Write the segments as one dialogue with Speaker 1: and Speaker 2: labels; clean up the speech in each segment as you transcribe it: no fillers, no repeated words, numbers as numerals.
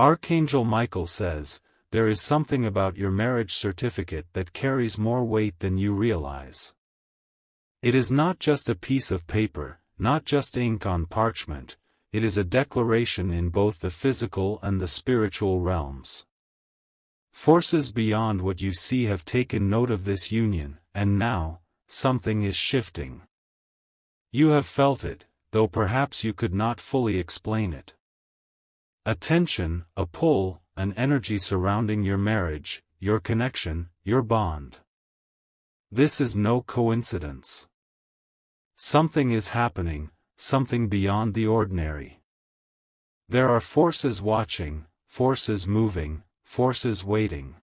Speaker 1: Archangel Michael says, there is something about your marriage certificate that carries more weight than you realize. It is not just a piece of paper, not just ink on parchment, it is a declaration in both the physical and the spiritual realms. Forces beyond what you see have taken note of this union, and now, something is shifting. You have felt it, though perhaps you could not fully explain it. A tension, a pull, an energy surrounding your marriage, your connection, your bond. This is no coincidence. Something is happening, something beyond the ordinary. There are forces watching, forces moving, forces waiting.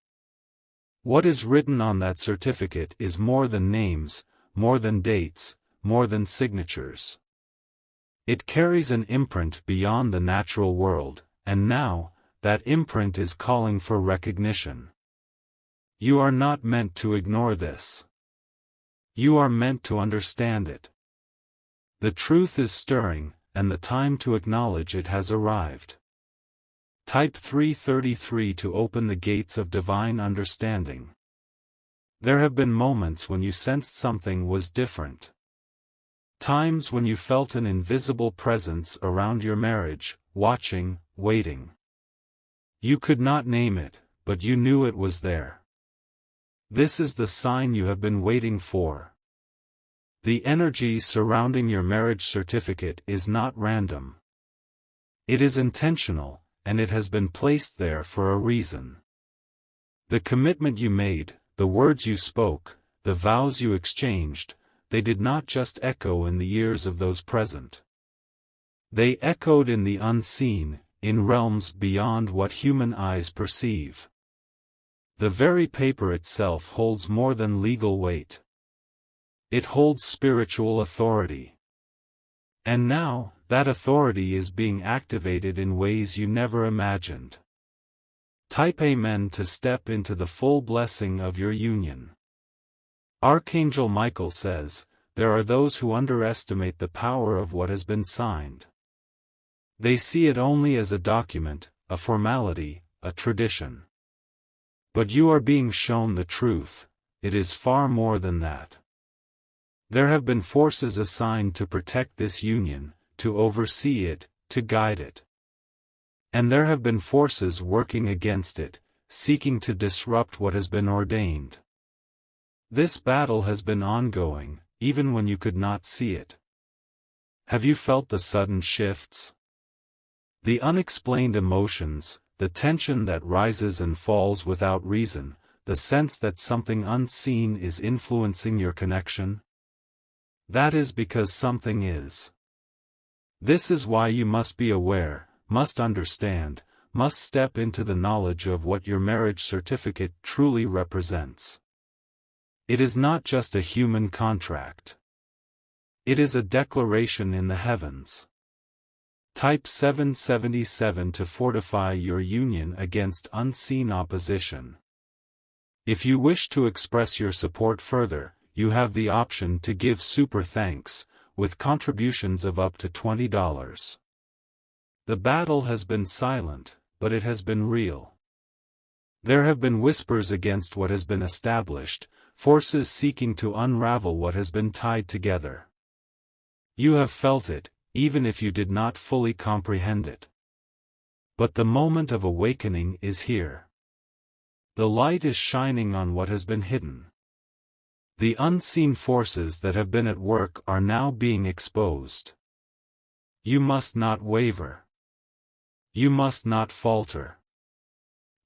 Speaker 1: What is written on that certificate is more than names, more than dates, more than signatures. It carries an imprint beyond the natural world, and now, that imprint is calling for recognition. You are not meant to ignore this. You are meant to understand it. The truth is stirring, and the time to acknowledge it has arrived. Type 333 to open the gates of divine understanding. There have been moments when you sensed something was different. Times when you felt an invisible presence around your marriage, watching, waiting. You could not name it, but you knew it was there. This is the sign you have been waiting for. The energy surrounding your marriage certificate is not random. It is intentional, and it has been placed there for a reason. The commitment you made, the words you spoke, the vows you exchanged, they did not just echo in the ears of those present. They echoed in the unseen, in realms beyond what human eyes perceive. The very paper itself holds more than legal weight. It holds spiritual authority. And now, that authority is being activated in ways you never imagined. Type Amen to step into the full blessing of your union. Archangel Michael says, there are those who underestimate the power of what has been signed. They see it only as a document, a formality, a tradition. But you are being shown the truth, it is far more than that. There have been forces assigned to protect this union, to oversee it, to guide it. And there have been forces working against it, seeking to disrupt what has been ordained. This battle has been ongoing, even when you could not see it. Have you felt the sudden shifts? The unexplained emotions, the tension that rises and falls without reason, the sense that something unseen is influencing your connection? That is because something is. This is why you must be aware, must understand, must step into the knowledge of what your marriage certificate truly represents. It is not just a human contract. It is a declaration in the heavens. Type 777 to fortify your union against unseen opposition. If you wish to express your support further, you have the option to give super thanks, with contributions of up to $20. The battle has been silent, but it has been real. There have been whispers against what has been established, forces seeking to unravel what has been tied together. You have felt it, even if you did not fully comprehend it. But the moment of awakening is here. The light is shining on what has been hidden. The unseen forces that have been at work are now being exposed. You must not waver. You must not falter.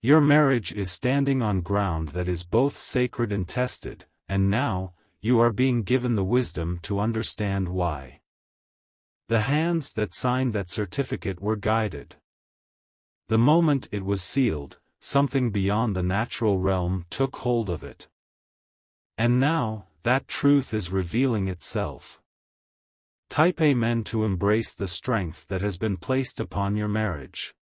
Speaker 1: Your marriage is standing on ground that is both sacred and tested, and now, you are being given the wisdom to understand why. The hands that signed that certificate were guided. The moment it was sealed, something beyond the natural realm took hold of it. And now, that truth is revealing itself. Type Amen to embrace the strength that has been placed upon your marriage.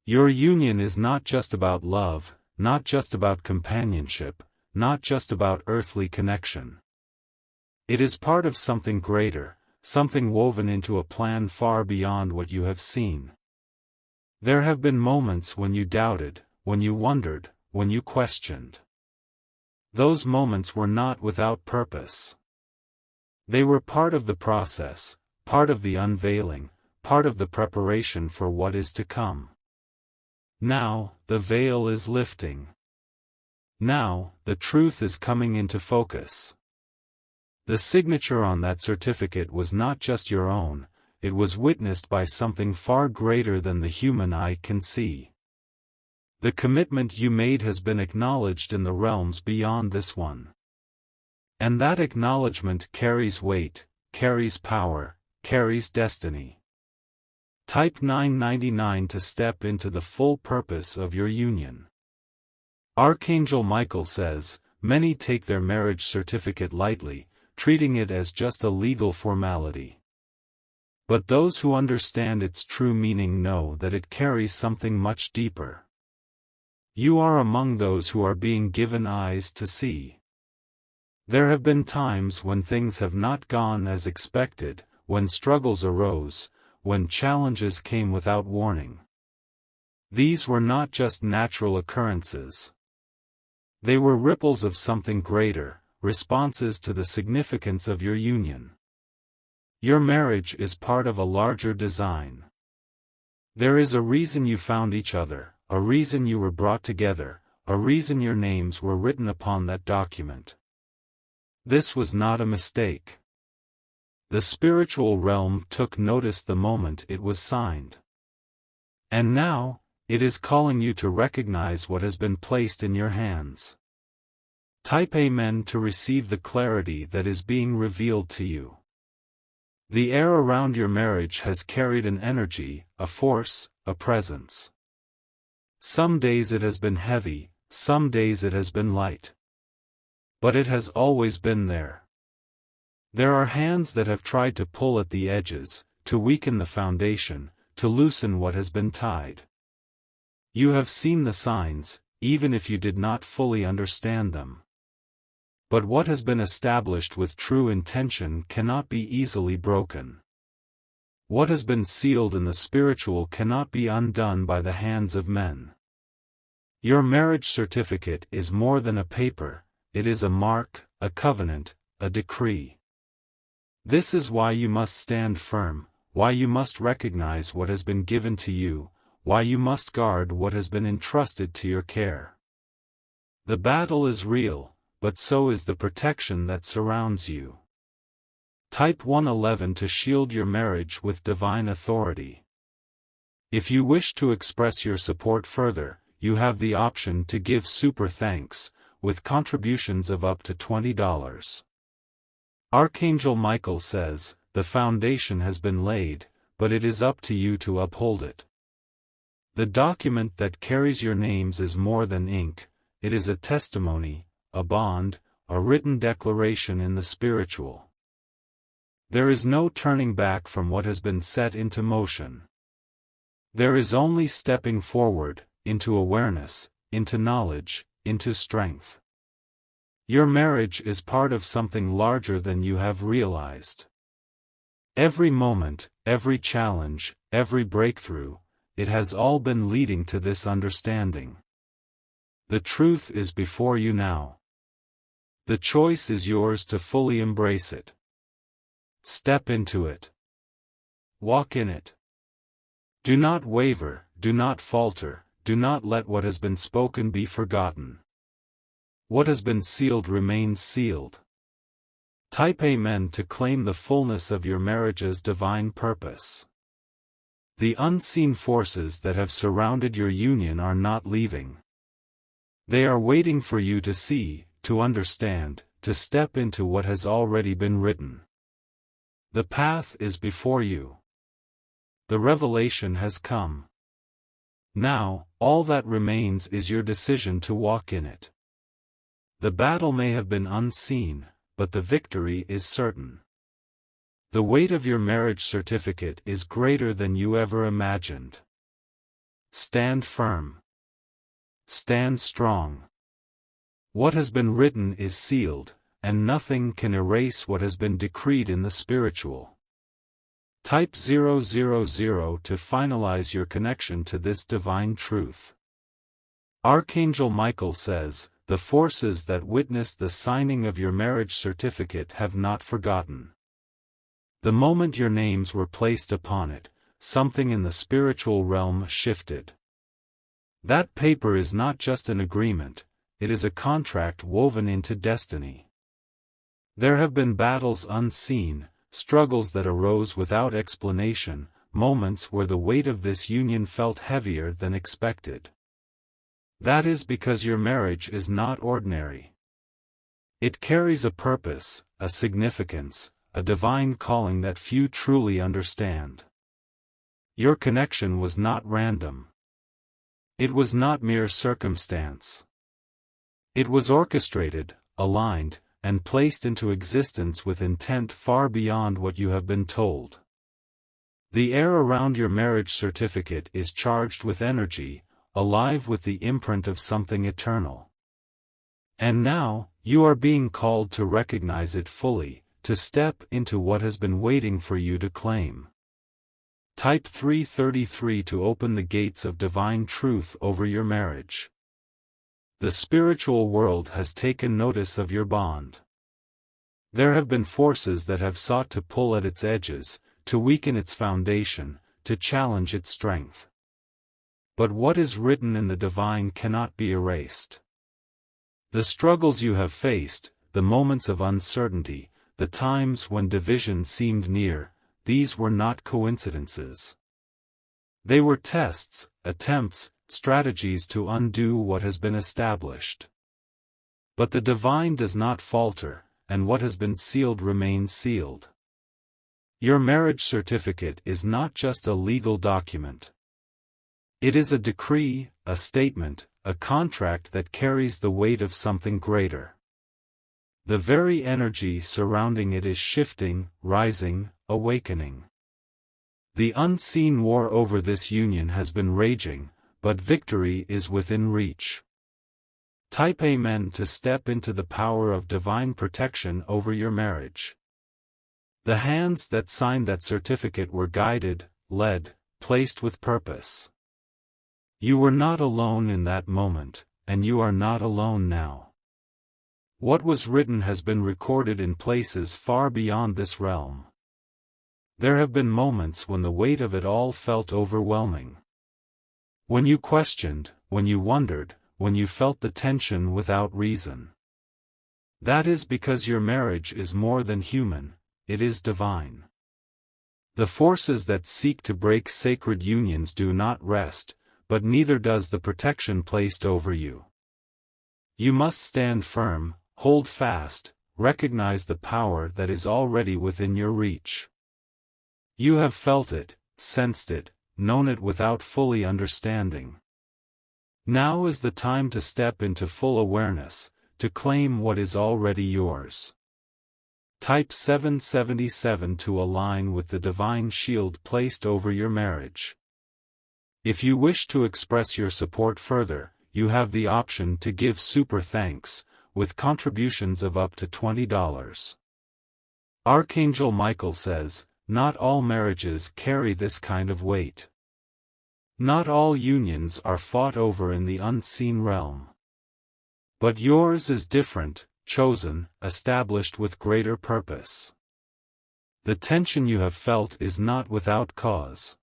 Speaker 1: Your union is not just about love, not just about companionship, not just about earthly connection. It is part of something greater, something woven into a plan far beyond what you have seen. There have been moments when you doubted, when you wondered, when you questioned. Those moments were not without purpose. They were part of the process, part of the unveiling, part of the preparation for what is to come. Now, the veil is lifting. Now, the truth is coming into focus. The signature on that certificate was not just your own, it was witnessed by something far greater than the human eye can see. The commitment you made has been acknowledged in the realms beyond this one. And that acknowledgement carries weight, carries power, carries destiny. Type 999 to step into the full purpose of your union. Archangel Michael says, many take their marriage certificate lightly, treating it as just a legal formality. But those who understand its true meaning know that it carries something much deeper. You are among those who are being given eyes to see. There have been times when things have not gone as expected, when struggles arose, when challenges came without warning. These were not just natural occurrences. They were ripples of something greater, responses to the significance of your union. Your marriage is part of a larger design. There is a reason you found each other, a reason you were brought together, a reason your names were written upon that document. This was not a mistake. The spiritual realm took notice the moment it was signed. And now, it is calling you to recognize what has been placed in your hands. Type Amen to receive the clarity that is being revealed to you. The air around your marriage has carried an energy, a force, a presence. Some days it has been heavy, some days it has been light. But it has always been there. There are hands that have tried to pull at the edges, to weaken the foundation, to loosen what has been tied. You have seen the signs, even if you did not fully understand them. But what has been established with true intention cannot be easily broken. What has been sealed in the spiritual cannot be undone by the hands of men. Your marriage certificate is more than a paper, it is a mark, a covenant, a decree. This is why you must stand firm, why you must recognize what has been given to you, why you must guard what has been entrusted to your care. The battle is real, but so is the protection that surrounds you. Type 111 to shield your marriage with divine authority. If you wish to express your support further, you have the option to give super thanks, with contributions of up to $20. Archangel Michael says, the foundation has been laid, but it is up to you to uphold it. The document that carries your names is more than ink, it is a testimony, a bond, a written declaration in the spiritual. There is no turning back from what has been set into motion. There is only stepping forward, into awareness, into knowledge, into strength. Your marriage is part of something larger than you have realized. Every moment, every challenge, every breakthrough, it has all been leading to this understanding. The truth is before you now. The choice is yours to fully embrace it. Step into it. Walk in it. Do not waver, do not falter, do not let what has been spoken be forgotten. What has been sealed remains sealed. Type Amen to claim the fullness of your marriage's divine purpose. The unseen forces that have surrounded your union are not leaving. They are waiting for you to see, to understand, to step into what has already been written. The path is before you. The revelation has come. Now, all that remains is your decision to walk in it. The battle may have been unseen, but the victory is certain. The weight of your marriage certificate is greater than you ever imagined. Stand firm. Stand strong. What has been written is sealed, and nothing can erase what has been decreed in the spiritual. Type 000 to finalize your connection to this divine truth. Archangel Michael says, the forces that witnessed the signing of your marriage certificate have not forgotten. The moment your names were placed upon it, something in the spiritual realm shifted. That paper is not just an agreement, it is a contract woven into destiny. There have been battles unseen, struggles that arose without explanation, moments where the weight of this union felt heavier than expected. That is because your marriage is not ordinary. It carries a purpose, a significance, a divine calling that few truly understand. Your connection was not random. It was not mere circumstance. It was orchestrated, aligned, and placed into existence with intent far beyond what you have been told. The air around your marriage certificate is charged with energy, alive with the imprint of something eternal. And now, you are being called to recognize it fully, to step into what has been waiting for you to claim. Type 333 to open the gates of divine truth over your marriage. The spiritual world has taken notice of your bond. There have been forces that have sought to pull at its edges, to weaken its foundation, to challenge its strength. But what is written in the divine cannot be erased. The struggles you have faced, the moments of uncertainty, the times when division seemed near, these were not coincidences. They were tests, attempts, strategies to undo what has been established. But the divine does not falter, and what has been sealed remains sealed. Your marriage certificate is not just a legal document. It is a decree, a statement, a contract that carries the weight of something greater. The very energy surrounding it is shifting, rising, awakening. The unseen war over this union has been raging, but victory is within reach. Type Amen to step into the power of divine protection over your marriage. The hands that signed that certificate were guided, led, placed with purpose. You were not alone in that moment, and you are not alone now. What was written has been recorded in places far beyond this realm. There have been moments when the weight of it all felt overwhelming. When you questioned, when you wondered, when you felt the tension without reason. That is because your marriage is more than human, it is divine. The forces that seek to break sacred unions do not rest, but neither does the protection placed over you. You must stand firm, hold fast, recognize the power that is already within your reach. You have felt it, sensed it, known it without fully understanding. Now is the time to step into full awareness, to claim what is already yours. Type 777 to align with the divine shield placed over your marriage. If you wish to express your support further, you have the option to give super thanks, with contributions of up to $20. Archangel Michael says, not all marriages carry this kind of weight. Not all unions are fought over in the unseen realm. But yours is different, chosen, established with greater purpose. The tension you have felt is not without cause.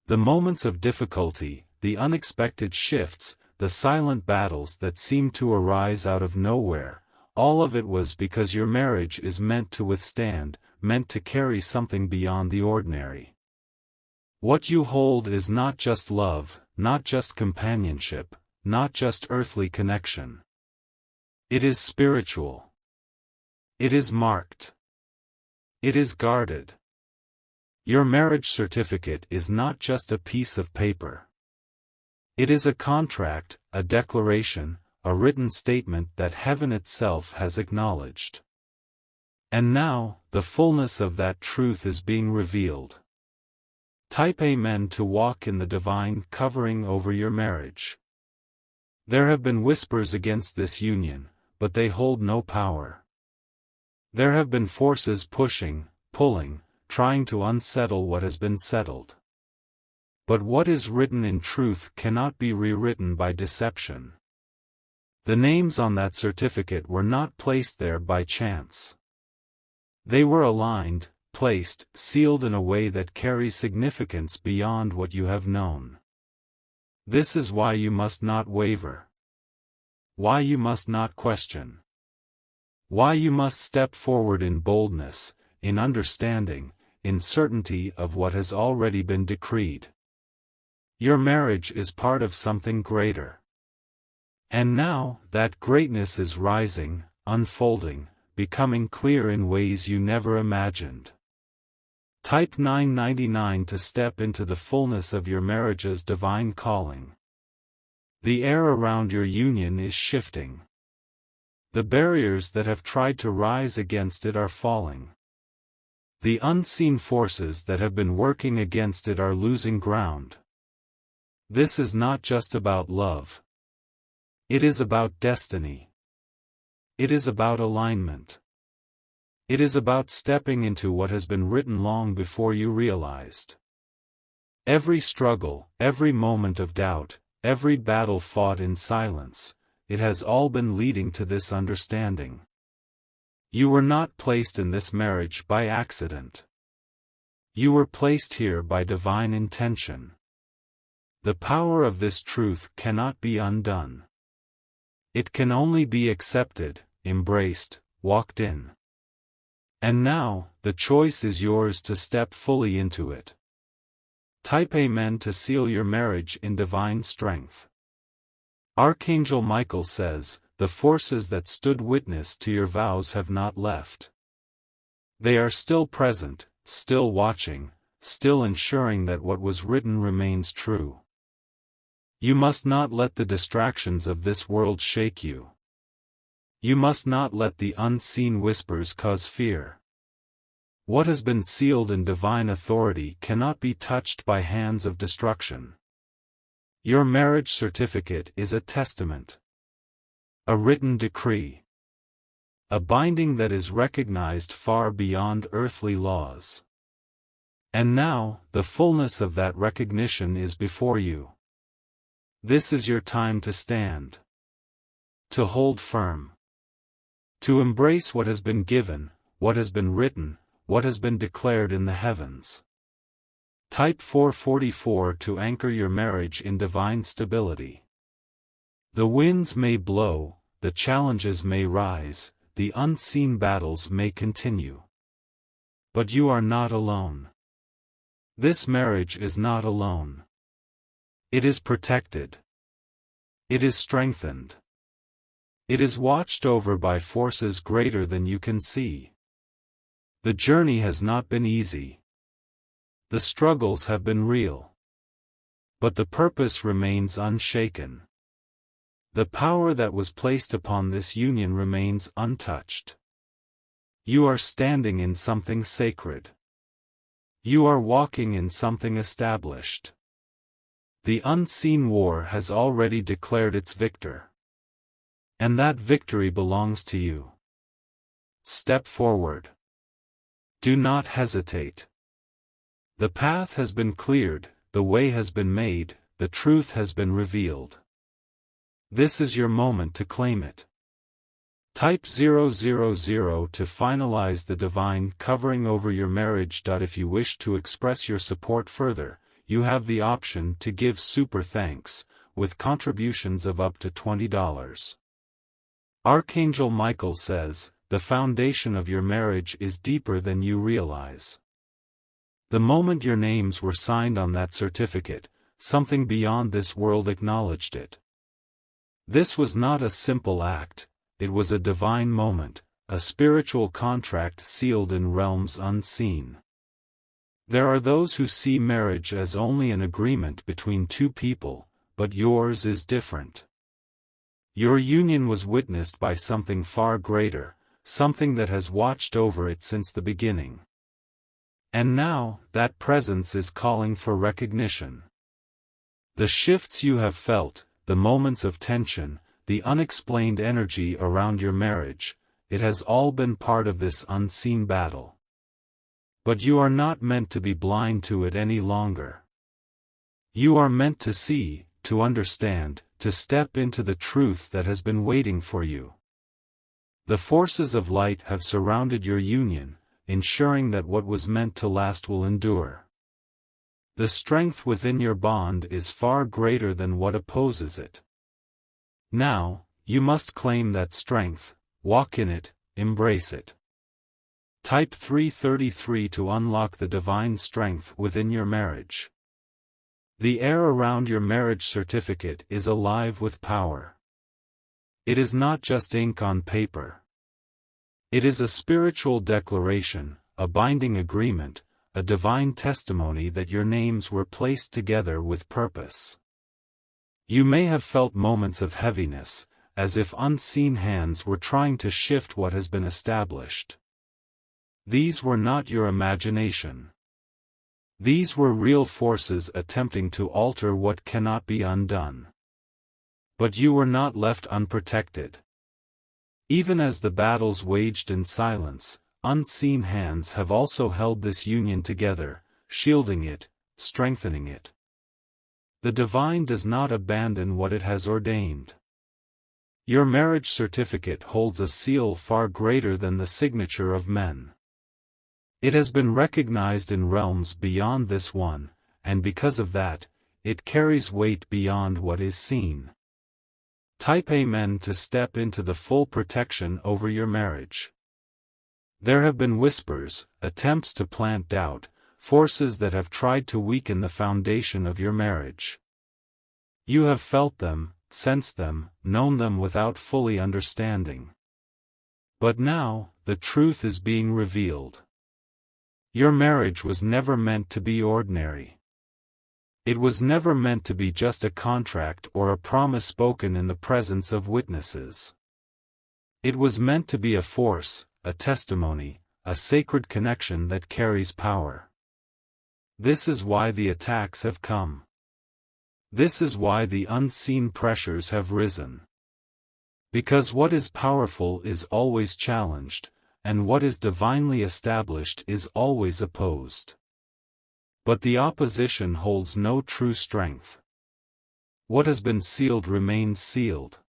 Speaker 1: The moments of difficulty, the unexpected shifts, the silent battles that seem to arise out of nowhere, all of it was because your marriage is meant to withstand, meant to carry something beyond the ordinary. What you hold is not just love, not just companionship, not just earthly connection. It is spiritual. It is marked. It is guarded. Your marriage certificate is not just a piece of paper. It is a contract, a declaration, a written statement that heaven itself has acknowledged. And now, the fullness of that truth is being revealed. Type Amen to walk in the divine covering over your marriage. There have been whispers against this union, but they hold no power. There have been forces pushing, pulling, trying to unsettle what has been settled. But what is written in truth cannot be rewritten by deception. The names on that certificate were not placed there by chance. They were aligned, placed, sealed in a way that carries significance beyond what you have known. This is why you must not waver. Why you must not question. Why you must step forward in boldness, in understanding, in certainty of what has already been decreed. Your marriage is part of something greater. And now, that greatness is rising, unfolding, becoming clear in ways you never imagined. Type 999 to step into the fullness of your marriage's divine calling. The air around your union is shifting. The barriers that have tried to rise against it are falling. The unseen forces that have been working against it are losing ground. This is not just about love. It is about destiny. It is about alignment. It is about stepping into what has been written long before you realized. Every struggle, every moment of doubt, every battle fought in silence, it has all been leading to this understanding. You were not placed in this marriage by accident. You were placed here by divine intention. The power of this truth cannot be undone. It can only be accepted, embraced, walked in. And now, the choice is yours to step fully into it. Type Amen to seal your marriage in divine strength. Archangel Michael says, the forces that stood witness to your vows have not left. They are still present, still watching, still ensuring that what was written remains true. You must not let the distractions of this world shake you. You must not let the unseen whispers cause fear. What has been sealed in divine authority cannot be touched by hands of destruction. Your marriage certificate is a testament. A written decree. A binding that is recognized far beyond earthly laws. And now, the fullness of that recognition is before you. This is your time to stand. To hold firm. To embrace what has been given, what has been written, what has been declared in the heavens. Type 444 to anchor your marriage in divine stability. The winds may blow, the challenges may rise, the unseen battles may continue. But you are not alone. This marriage is not alone. It is protected. It is strengthened. It is watched over by forces greater than you can see. The journey has not been easy. The struggles have been real. But the purpose remains unshaken. The power that was placed upon this union remains untouched. You are standing in something sacred. You are walking in something established. The unseen war has already declared its victor. And that victory belongs to you. Step forward. Do not hesitate. The path has been cleared, the way has been made, the truth has been revealed. This is your moment to claim it. Type 000 to finalize the divine covering over your marriage. If you wish to express your support further, you have the option to give super thanks, with contributions of up to $20. Archangel Michael says, the foundation of your marriage is deeper than you realize. The moment your names were signed on that certificate, something beyond this world acknowledged it. This was not a simple act, it was a divine moment, a spiritual contract sealed in realms unseen. There are those who see marriage as only an agreement between two people, but yours is different. Your union was witnessed by something far greater, something that has watched over it since the beginning. And now, that presence is calling for recognition. The shifts you have felt, the moments of tension, the unexplained energy around your marriage, it has all been part of this unseen battle. But you are not meant to be blind to it any longer. You are meant to see, to understand, to step into the truth that has been waiting for you. The forces of light have surrounded your union, ensuring that what was meant to last will endure. The strength within your bond is far greater than what opposes it. Now, you must claim that strength, walk in it, embrace it. Type 333 to unlock the divine strength within your marriage. The air around your marriage certificate is alive with power. It is not just ink on paper. It is a spiritual declaration, a binding agreement, a divine testimony that your names were placed together with purpose. You may have felt moments of heaviness, as if unseen hands were trying to shift what has been established. These were not your imagination. These were real forces attempting to alter what cannot be undone. But you were not left unprotected. Even as the battles waged in silence, unseen hands have also held this union together, shielding it, strengthening it. The divine does not abandon what it has ordained. Your marriage certificate holds a seal far greater than the signature of men. It has been recognized in realms beyond this one, and because of that, it carries weight beyond what is seen. Type Amen to step into the full protection over your marriage. There have been whispers, attempts to plant doubt, forces that have tried to weaken the foundation of your marriage. You have felt them, sensed them, known them without fully understanding. But now, the truth is being revealed. Your marriage was never meant to be ordinary. It was never meant to be just a contract or a promise spoken in the presence of witnesses. It was meant to be a force, a testimony, a sacred connection that carries power. This is why the attacks have come. This is why the unseen pressures have risen. Because what is powerful is always challenged, and what is divinely established is always opposed. But the opposition holds no true strength. What has been sealed remains sealed.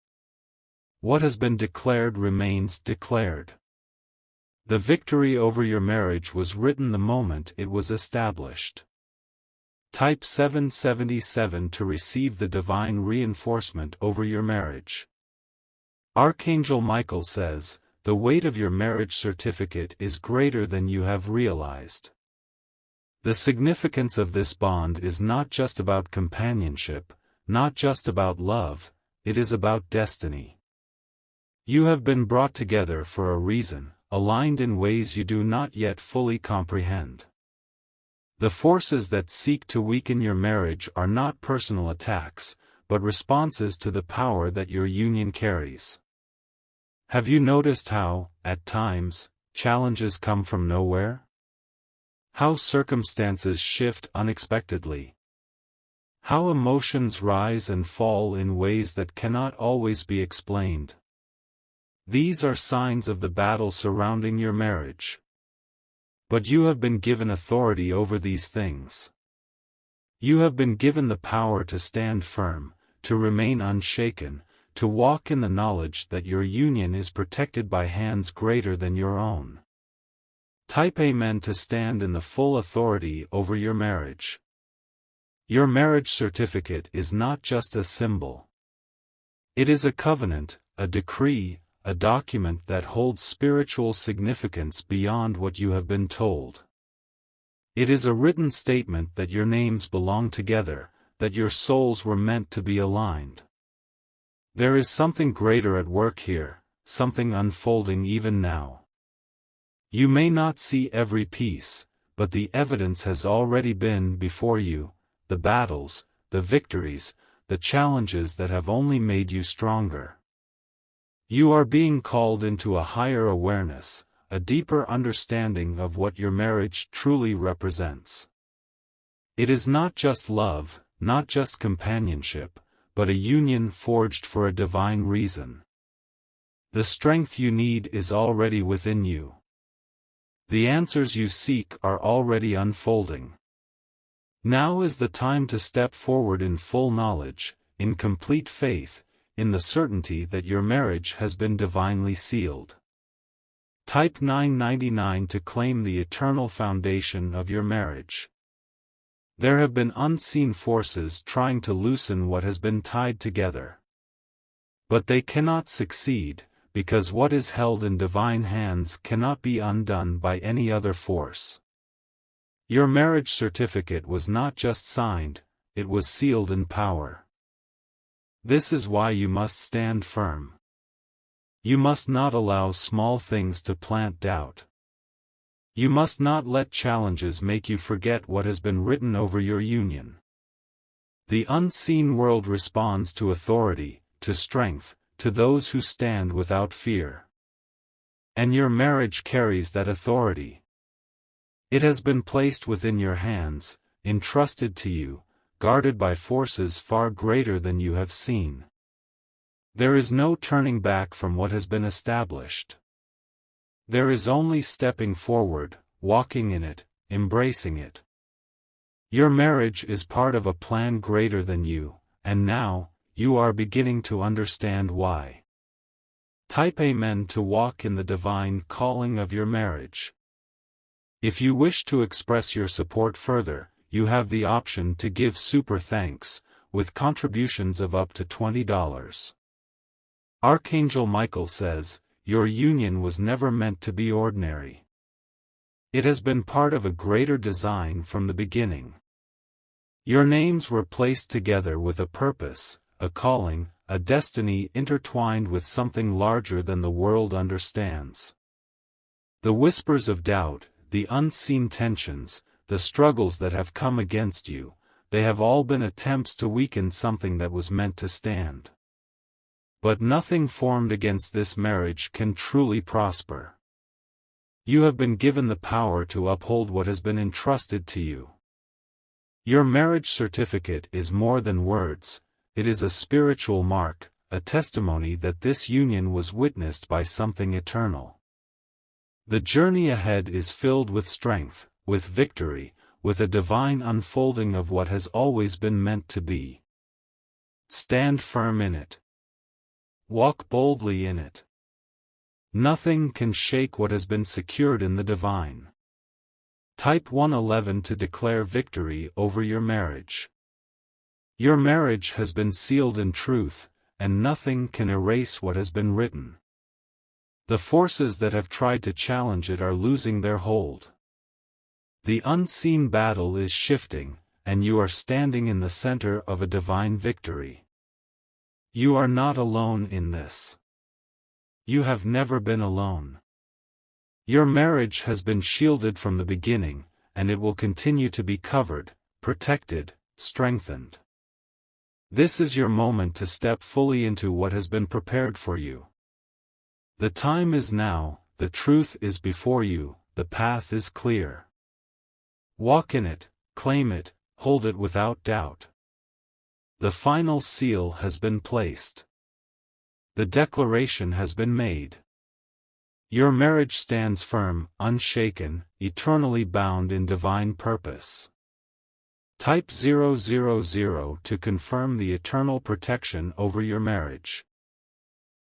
Speaker 1: What has been declared remains declared. The victory over your marriage was written the moment it was established. Type 777 to receive the divine reinforcement over your marriage. Archangel Michael says, the weight of your marriage certificate is greater than you have realized. The significance of this bond is not just about companionship, not just about love, it is about destiny. You have been brought together for a reason, aligned in ways you do not yet fully comprehend. The forces that seek to weaken your marriage are not personal attacks, but responses to the power that your union carries. Have you noticed how, at times, challenges come from nowhere? How circumstances shift unexpectedly? How emotions rise and fall in ways that cannot always be explained? These are signs of the battle surrounding your marriage. But you have been given authority over these things. You have been given the power to stand firm, to remain unshaken, to walk in the knowledge that your union is protected by hands greater than your own. Type Amen to stand in the full authority over your marriage. Your marriage certificate is not just a symbol. It is a covenant, a decree, a document that holds spiritual significance beyond what you have been told. It is a written statement that your names belong together, that your souls were meant to be aligned. There is something greater at work here, something unfolding even now. You may not see every piece, but the evidence has already been before you, the battles, the victories, the challenges that have only made you stronger. You are being called into a higher awareness, a deeper understanding of what your marriage truly represents. It is not just love, not just companionship, but a union forged for a divine reason. The strength you need is already within you. The answers you seek are already unfolding. Now is the time to step forward in full knowledge, in complete faith, in the certainty that your marriage has been divinely sealed. Type 999 to claim the eternal foundation of your marriage. There have been unseen forces trying to loosen what has been tied together. But they cannot succeed, because what is held in divine hands cannot be undone by any other force. Your marriage certificate was not just signed, it was sealed in power. This is why you must stand firm. You must not allow small things to plant doubt. You must not let challenges make you forget what has been written over your union. The unseen world responds to authority, to strength, to those who stand without fear. And your marriage carries that authority. It has been placed within your hands, entrusted to you, guarded by forces far greater than you have seen. There is no turning back from what has been established. There is only stepping forward, walking in it, embracing it. Your marriage is part of a plan greater than you, and now, you are beginning to understand why. Type Amen to walk in the divine calling of your marriage. If you wish to express your support further, you have the option to give super thanks, with contributions of up to $20. Archangel Michael says, your union was never meant to be ordinary. It has been part of a greater design from the beginning. Your names were placed together with a purpose, a calling, a destiny intertwined with something larger than the world understands. The whispers of doubt, the unseen tensions, the struggles that have come against you, they have all been attempts to weaken something that was meant to stand. But nothing formed against this marriage can truly prosper. You have been given the power to uphold what has been entrusted to you. Your marriage certificate is more than words, it is a spiritual mark, a testimony that this union was witnessed by something eternal. The journey ahead is filled with strength, with victory, with a divine unfolding of what has always been meant to be. Stand firm in it. Walk boldly in it. Nothing can shake what has been secured in the divine. Type 111 to declare victory over your marriage. Your marriage has been sealed in truth, and nothing can erase what has been written. The forces that have tried to challenge it are losing their hold. The unseen battle is shifting, and you are standing in the center of a divine victory. You are not alone in this. You have never been alone. Your marriage has been shielded from the beginning, and it will continue to be covered, protected, strengthened. This is your moment to step fully into what has been prepared for you. The time is now, the truth is before you, the path is clear. Walk in it, claim it, hold it without doubt. The final seal has been placed. The declaration has been made. Your marriage stands firm, unshaken, eternally bound in divine purpose. Type 000 to confirm the eternal protection over your marriage.